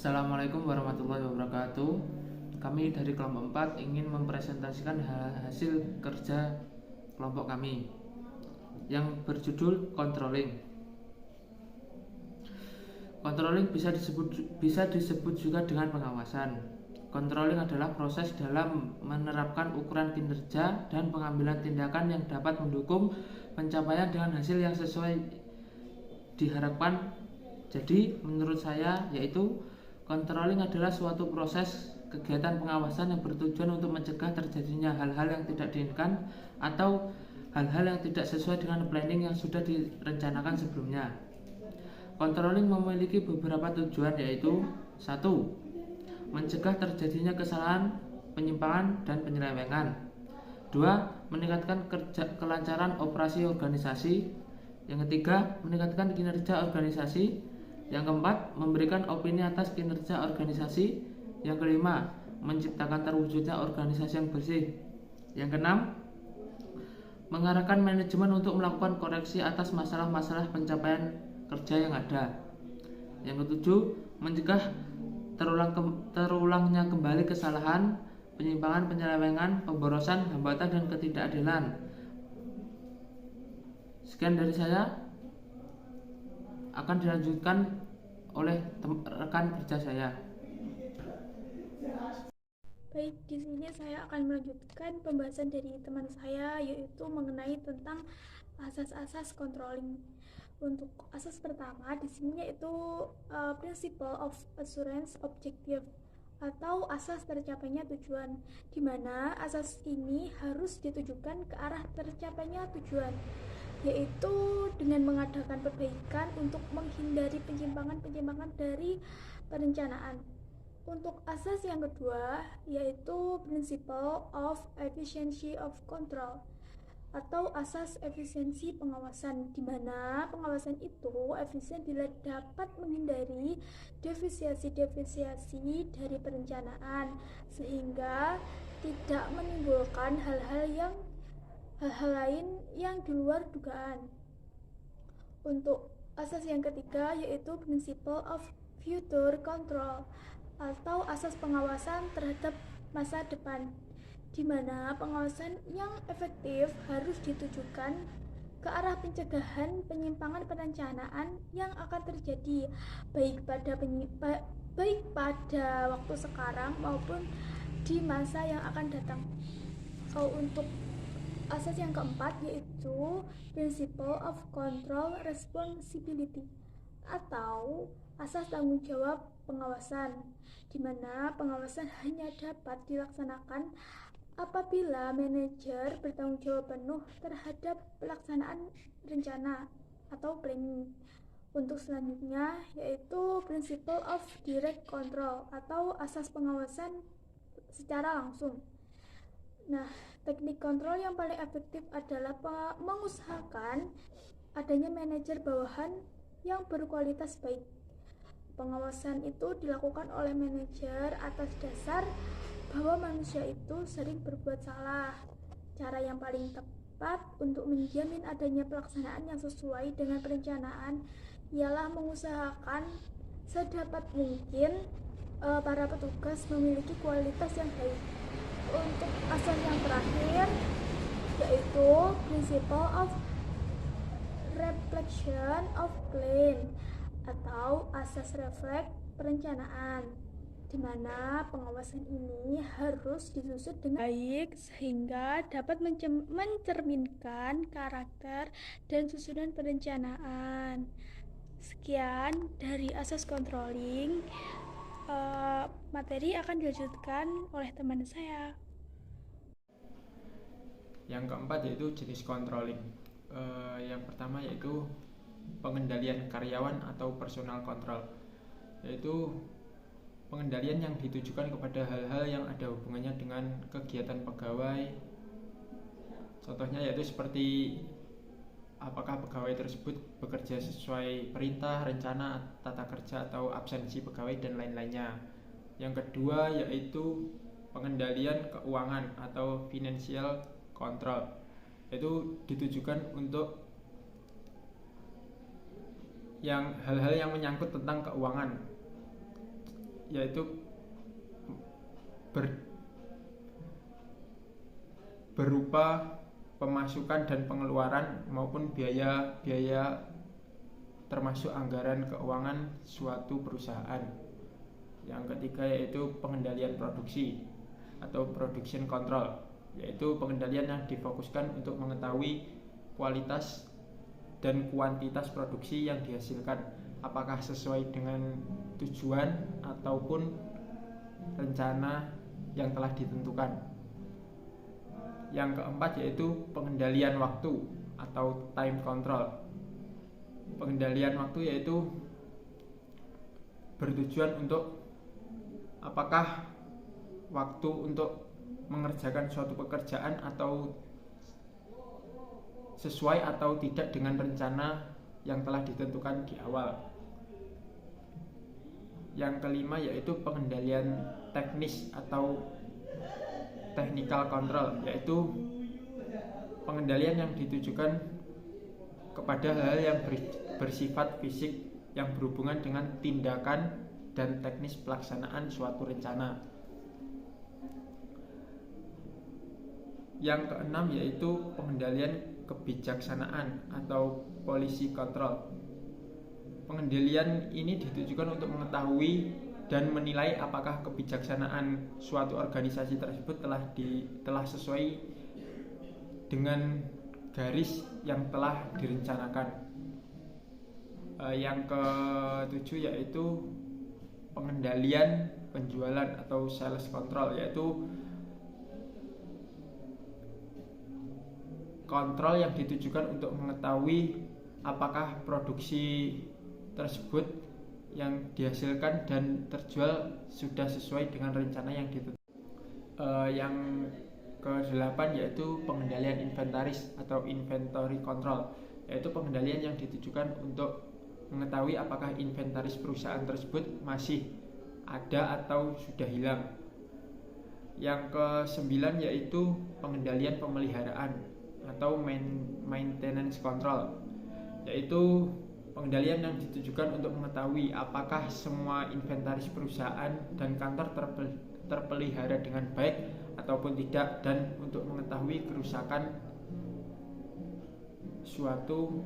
Assalamualaikum warahmatullahi wabarakatuh. Kami dari kelompok 4 ingin mempresentasikan hasil kerja kelompok kami yang berjudul controlling. Controlling bisa disebut juga dengan pengawasan. Controlling adalah proses dalam menerapkan ukuran kinerja dan pengambilan tindakan yang dapat mendukung pencapaian dengan hasil yang sesuai diharapkan. Jadi menurut saya yaitu controlling adalah suatu proses kegiatan pengawasan yang bertujuan untuk mencegah terjadinya hal-hal yang tidak diinginkan atau hal-hal yang tidak sesuai dengan planning yang sudah direncanakan sebelumnya. Controlling memiliki beberapa tujuan, yaitu 1. Mencegah terjadinya kesalahan, penyimpangan, dan penyelewengan. 2. Meningkatkan kelancaran operasi organisasi. Yang ketiga, meningkatkan kinerja organisasi. Yang keempat, memberikan opini atas kinerja organisasi. Yang kelima, menciptakan terwujudnya organisasi yang bersih. Yang keenam, mengarahkan manajemen untuk melakukan koreksi atas masalah-masalah pencapaian kerja yang ada. Yang ketujuh, mencegah terulangnya kembali kesalahan, penyimpangan, penyelewengan, pemborosan, hambatan, dan ketidakadilan. Sekian dari saya, akan dilanjutkan oleh rekan kerja saya. Baik, di sini saya akan melanjutkan pembahasan dari teman saya, yaitu mengenai tentang asas-asas controlling. Untuk asas pertama di sini yaitu principle of assurance objective atau asas tercapainya tujuan, di mana asas ini harus ditujukan ke arah tercapainya tujuan, yaitu dengan mengadakan perbaikan untuk menghindari penyimpangan dari perencanaan. Untuk asas yang kedua yaitu principle of efficiency of control atau asas efisiensi pengawasan, di mana pengawasan itu efisien bila dapat menghindari deviasi dari perencanaan sehingga tidak menimbulkan hal-hal lain yang di luar dugaan. Untuk asas yang ketiga yaitu principle of future control atau asas pengawasan terhadap masa depan, di mana pengawasan yang efektif harus ditujukan ke arah pencegahan penyimpangan perencanaan yang akan terjadi baik pada waktu sekarang maupun di masa yang akan datang. Untuk asas yang keempat yaitu principle of control responsibility atau asas tanggung jawab pengawasan, di mana pengawasan hanya dapat dilaksanakan apabila manajer bertanggung jawab penuh terhadap pelaksanaan rencana atau planning. Untuk selanjutnya yaitu principle of direct control atau asas pengawasan secara langsung. Nah, teknik kontrol yang paling efektif adalah mengusahakan adanya manajer bawahan yang berkualitas baik. Pengawasan itu dilakukan oleh manajer atas dasar bahwa manusia itu sering berbuat salah. Cara yang paling tepat untuk menjamin adanya pelaksanaan yang sesuai dengan perencanaan ialah mengusahakan sedapat mungkin para petugas memiliki kualitas yang baik. Untuk asas yang terakhir yaitu principle of reflection of plan atau asas refleks perencanaan, di mana pengawasan ini harus disusun dengan baik sehingga dapat mencerminkan karakter dan susunan perencanaan. Sekian dari asas controlling. Materi akan dilanjutkan oleh teman saya. Yang keempat yaitu jenis controlling. Yang pertama yaitu pengendalian karyawan atau personal control, yaitu pengendalian yang ditujukan kepada hal-hal yang ada hubungannya dengan kegiatan pegawai. Contohnya yaitu seperti apakah pegawai tersebut bekerja sesuai perintah, rencana, tata kerja, atau absensi pegawai dan lain-lainnya. Yang kedua yaitu pengendalian keuangan atau financial control, yaitu ditujukan untuk hal-hal yang menyangkut tentang keuangan. yaitu berupa pemasukan dan pengeluaran maupun biaya-biaya termasuk anggaran keuangan suatu perusahaan. Yang ketiga yaitu pengendalian produksi atau production control, yaitu pengendalian yang difokuskan untuk mengetahui kualitas dan kuantitas produksi yang dihasilkan, apakah sesuai dengan tujuan ataupun rencana yang telah ditentukan. Yang keempat yaitu pengendalian waktu atau time control. Pengendalian waktu yaitu bertujuan untuk apakah waktu untuk mengerjakan suatu pekerjaan atau sesuai atau tidak dengan rencana yang telah ditentukan di awal. Yang kelima yaitu pengendalian teknis atau technical control, yaitu pengendalian yang ditujukan kepada hal yang bersifat fisik yang berhubungan dengan tindakan dan teknis pelaksanaan suatu rencana. Yang keenam yaitu pengendalian kebijaksanaan atau policy control. Pengendalian ini ditujukan untuk mengetahui dan menilai apakah kebijaksanaan suatu organisasi tersebut telah sesuai dengan garis yang telah direncanakan. Yang ketujuh yaitu pengendalian penjualan atau sales control, yaitu kontrol yang ditujukan untuk mengetahui apakah produksi tersebut yang dihasilkan dan terjual sudah sesuai dengan rencana yang ditentukan. Yang ke-8 yaitu pengendalian inventaris atau inventory control, yaitu pengendalian yang ditujukan untuk mengetahui apakah inventaris perusahaan tersebut masih ada atau sudah hilang. Yang ke-9 yaitu pengendalian pemeliharaan atau maintenance control, yaitu pengendalian yang ditujukan untuk mengetahui apakah semua inventaris perusahaan dan kantor terpelihara dengan baik ataupun tidak, dan untuk mengetahui kerusakan suatu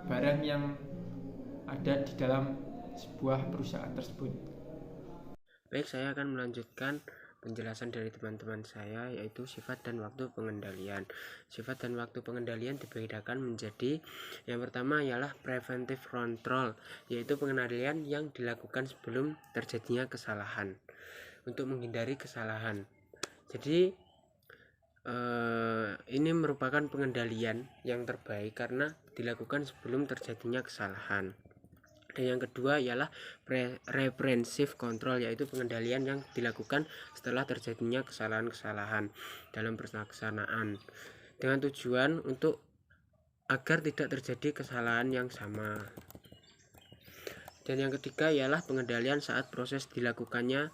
barang yang ada di dalam sebuah perusahaan tersebut. Baik, saya akan melanjutkan penjelasan dari teman-teman saya, yaitu sifat dan waktu pengendalian. Sifat dan waktu pengendalian dibedakan menjadi, yang pertama ialah preventive control, yaitu pengendalian yang dilakukan sebelum terjadinya kesalahan untuk menghindari kesalahan. Jadi ini merupakan pengendalian yang terbaik karena dilakukan sebelum terjadinya kesalahan. Dan yang kedua ialah reprehensive control, yaitu pengendalian yang dilakukan setelah terjadinya kesalahan-kesalahan dalam pelaksanaan dengan tujuan untuk agar tidak terjadi kesalahan yang sama. Dan yang ketiga ialah pengendalian saat proses dilakukannya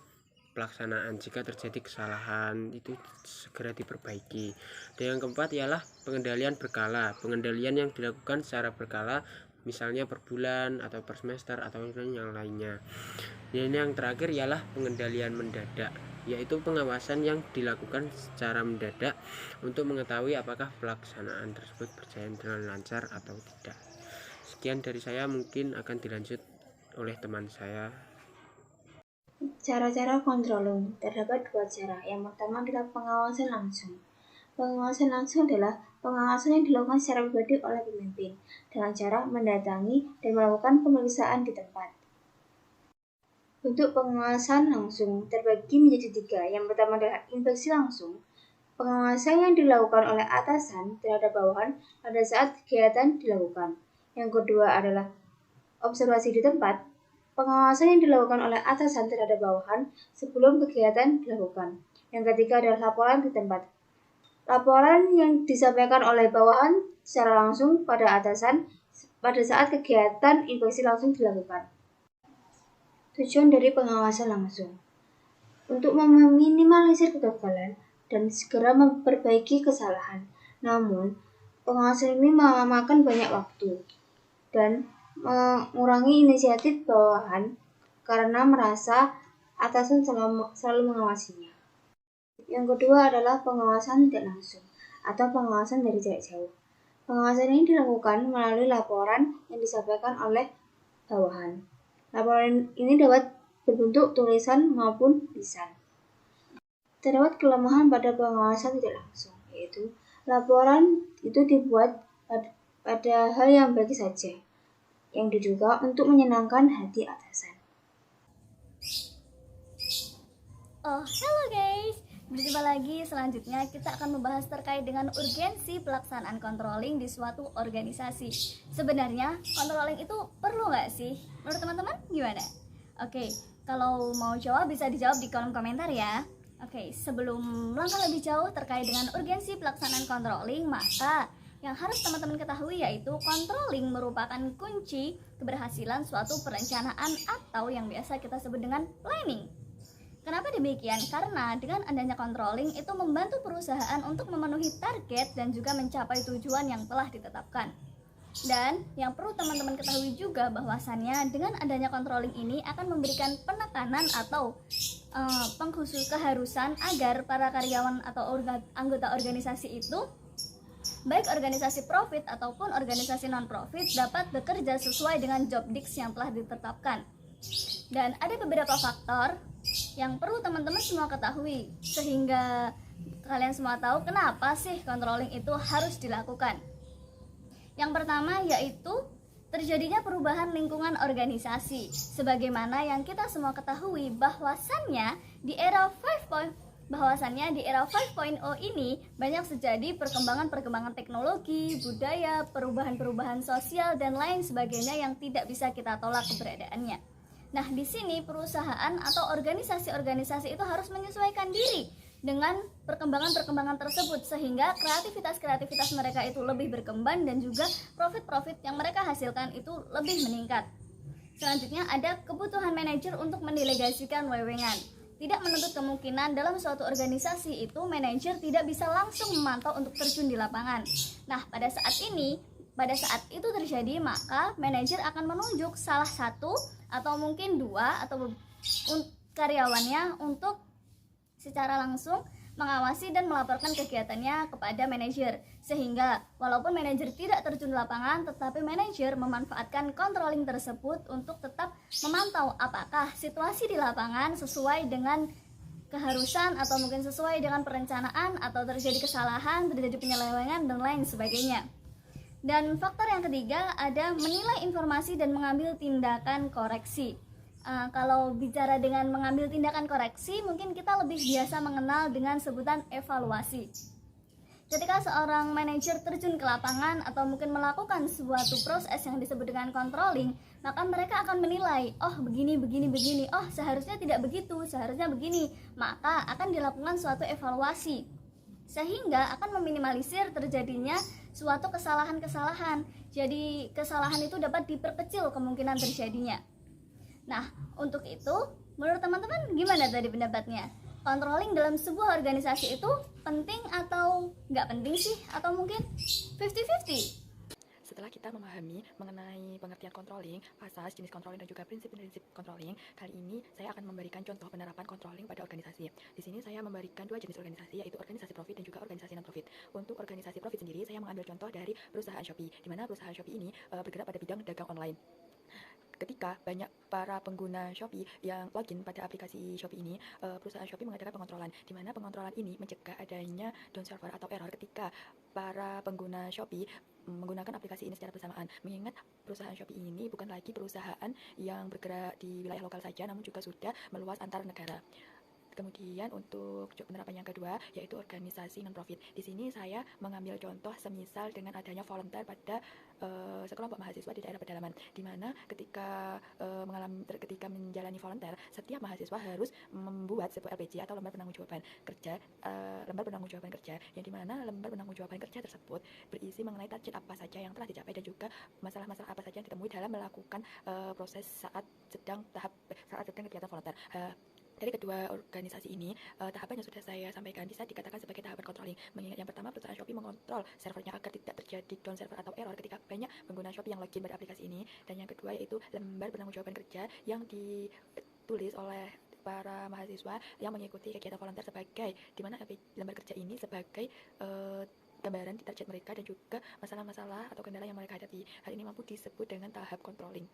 pelaksanaan. Jika terjadi kesalahan itu segera diperbaiki. Dan yang keempat ialah pengendalian berkala, pengendalian yang dilakukan secara berkala, misalnya per bulan atau per semester atau yang lainnya. Dan yang terakhir ialah pengendalian mendadak, yaitu pengawasan yang dilakukan secara mendadak untuk mengetahui apakah pelaksanaan tersebut berjalan dengan lancar atau tidak. Sekian dari saya, mungkin akan dilanjut oleh teman saya. Cara-cara controlling terdapat dua cara. Yang pertama adalah pengawasan langsung. Pengawasan langsung adalah pengawasan yang dilakukan secara pribadi oleh pemimpin dengan cara mendatangi dan melakukan pemeriksaan di tempat. Bentuk pengawasan langsung terbagi menjadi tiga. Yang pertama adalah inspeksi langsung. Pengawasan yang dilakukan oleh atasan terhadap bawahan pada saat kegiatan dilakukan. Yang kedua adalah observasi di tempat. Pengawasan yang dilakukan oleh atasan terhadap bawahan sebelum kegiatan dilakukan. Yang ketiga adalah laporan di tempat. Laporan yang disampaikan oleh bawahan secara langsung pada atasan pada saat kegiatan inspeksi langsung dilakukan. Tujuan dari pengawasan langsung untuk meminimalisir kegagalan dan segera memperbaiki kesalahan. Namun, pengawasan ini memakan banyak waktu dan mengurangi inisiatif bawahan karena merasa atasan selalu mengawasinya. Yang kedua adalah pengawasan tidak langsung atau pengawasan dari jarak jauh. Pengawasan ini dilakukan melalui laporan yang disampaikan oleh bawahan. Laporan ini dapat berbentuk tulisan maupun lisan. Terdapat kelemahan pada pengawasan tidak langsung, yaitu laporan itu dibuat pada hal yang baik saja, yang diduga untuk menyenangkan hati atasan. Oh, hello guys! Berjumpa lagi, selanjutnya kita akan membahas terkait dengan urgensi pelaksanaan controlling di suatu organisasi. Sebenarnya, controlling itu perlu nggak sih? Menurut teman-teman gimana? Oke, kalau mau jawab bisa dijawab di kolom komentar ya. Oke, sebelum melangkah lebih jauh terkait dengan urgensi pelaksanaan controlling, maka yang harus teman-teman ketahui yaitu controlling merupakan kunci keberhasilan suatu perencanaan atau yang biasa kita sebut dengan planning. Kenapa demikian? Karena dengan adanya controlling itu membantu perusahaan untuk memenuhi target dan juga mencapai tujuan yang telah ditetapkan. Dan yang perlu teman-teman ketahui juga bahwasannya dengan adanya controlling ini akan memberikan penekanan atau pengkhusus keharusan agar para karyawan atau anggota organisasi itu, baik organisasi profit ataupun organisasi non-profit, dapat bekerja sesuai dengan job desk yang telah ditetapkan. Dan ada beberapa faktor yang perlu teman-teman semua ketahui sehingga kalian semua tahu kenapa sih controlling itu harus dilakukan. Yang pertama yaitu terjadinya perubahan lingkungan organisasi. Sebagaimana yang kita semua ketahui bahwasannya di era 5.0 ini banyak terjadi perkembangan teknologi, budaya, perubahan sosial dan lain sebagainya yang tidak bisa kita tolak keberadaannya. Nah, di sini perusahaan atau organisasi-organisasi itu harus menyesuaikan diri dengan perkembangan tersebut sehingga kreativitas mereka itu lebih berkembang dan juga profit yang mereka hasilkan itu lebih meningkat. Selanjutnya ada kebutuhan manajer untuk mendelegasikan wewenang. Tidak menutup kemungkinan dalam suatu organisasi itu manajer tidak bisa langsung memantau untuk terjun di lapangan. Nah, pada saat itu terjadi, maka manajer akan menunjuk salah satu atau mungkin dua atau karyawannya untuk secara langsung mengawasi dan melaporkan kegiatannya kepada manajer. Sehingga walaupun manajer tidak terjun di lapangan, tetapi manajer memanfaatkan controlling tersebut untuk tetap memantau apakah situasi di lapangan sesuai dengan keharusan atau mungkin sesuai dengan perencanaan atau terjadi kesalahan, terjadi penyelewengan dan lain sebagainya. Dan faktor yang ketiga ada menilai informasi dan mengambil tindakan koreksi. Kalau bicara dengan mengambil tindakan koreksi, mungkin kita lebih biasa mengenal dengan sebutan evaluasi. Ketika seorang manajer terjun ke lapangan atau mungkin melakukan suatu proses yang disebut dengan controlling, maka mereka akan menilai, oh begini, oh seharusnya tidak begitu, seharusnya begini. Maka akan dilakukan suatu evaluasi, sehingga akan meminimalisir terjadinya suatu kesalahan-kesalahan. Jadi kesalahan itu dapat diperkecil kemungkinan terjadinya. Nah, untuk itu, menurut teman-teman gimana tadi pendapatnya? Controlling dalam sebuah organisasi itu penting atau nggak penting sih? Atau mungkin 50-50? Setelah kita memahami mengenai pengertian controlling, asas, jenis controlling, dan juga prinsip-prinsip controlling, kali ini saya akan memberikan contoh penerapan controlling pada organisasi. Di sini saya memberikan dua jenis organisasi, yaitu organisasi profit dan juga organisasi non-profit. Untuk organisasi profit sendiri, saya mengambil contoh dari perusahaan Shopee, di mana perusahaan Shopee ini bergerak pada bidang dagang online. Ketika banyak para pengguna Shopee yang login pada aplikasi Shopee ini, perusahaan Shopee mengadakan pengontrolan, di mana pengontrolan ini mencegah adanya down server atau error ketika para pengguna Shopee menggunakan aplikasi ini secara bersamaan. Mengingat perusahaan Shopee ini bukan lagi perusahaan yang bergerak di wilayah lokal saja, namun juga sudah meluas antar negara. Kemudian untuk penerapan yang kedua yaitu organisasi non-profit. Di sini saya mengambil contoh semisal dengan adanya volunteer pada sekelompok mahasiswa di daerah pedalaman, di mana ketika menjalani volunteer, setiap mahasiswa harus membuat sebuah LPJ atau lembar penanggung-jawaban kerja, yang dimana lembar penanggung-jawaban kerja tersebut berisi mengenai target apa saja yang telah dicapai dan juga masalah-masalah apa saja yang ditemui dalam melakukan proses saat sedang kegiatan volunteer. Dari kedua organisasi ini, tahapan yang sudah saya sampaikan bisa dikatakan sebagai tahapan controlling. Mengingat yang pertama, perusahaan Shopee mengontrol servernya agar tidak terjadi down server atau error ketika banyak pengguna Shopee yang login pada aplikasi ini. Dan yang kedua yaitu lembar pertanggungjawaban kerja yang ditulis oleh para mahasiswa yang mengikuti kegiatan volunteer, sebagai di mana lembar kerja ini sebagai gambaran target mereka dan juga masalah-masalah atau kendala yang mereka hadapi. Hal ini mampu disebut dengan tahap controlling.